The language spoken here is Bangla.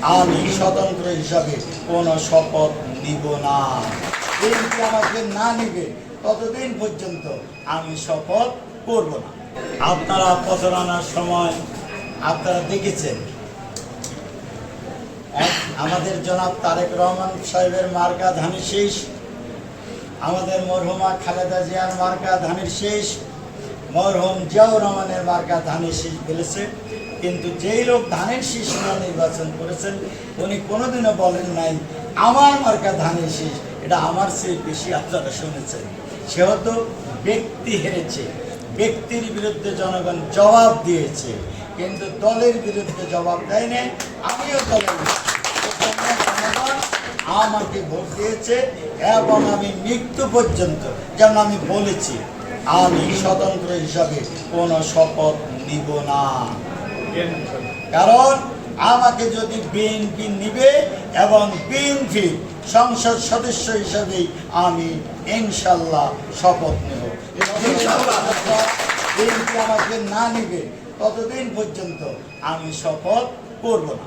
আমি স্বতন্ত্র হিসাবে কোনো শপথ নিব না। বিএনপি আমাকে না নিবে ততদিন পর্যন্ত আমি শপথ করব না। আপনারা প্রচারণার সময় আপনারা দেখেছেন আমাদের জনাব তারেক রহমান সাহেবের মার্কা ধানের শীষ, আমাদের মরহুমা খালেদা জিয়ার মার্কা ধানের শীষ, মরহুম জিয়াউর রহমানের মার্কা ধানের শীষ ফেলেছে। কিন্তু যেই লোক ধানের শীষ নির্বাচন করেছেন উনি কোনোদিনও বলেন নাই আমার মার্কা ধানের শীষ, এটা আমার চেয়ে বেশি আপনারা শুনেছেন। সেহেতু ব্যক্তি হেরেছে, ব্যক্তির বিরুদ্ধে জনগণ জবাব দিয়েছে, কিন্তু দলের বিরুদ্ধে জবাব দেয়নি। আমিও দলের জনগণ আমাকে ভোট দিয়েছে এবং আমি মৃত্যু পর্যন্ত, যেমন আমি বলেছি, আমি স্বতন্ত্র হিসাবে কোনো শপথ নিব না। কারণ আমাকে যদি বিএনপি নিবে এবং বিএনপি সংসদ সদস্য হিসাবেই আমি ইনশাল্লাহ শপথ নেব। বিএনপি আমাকে না নিবে ততদিন পর্যন্ত আমি শপথ করব না।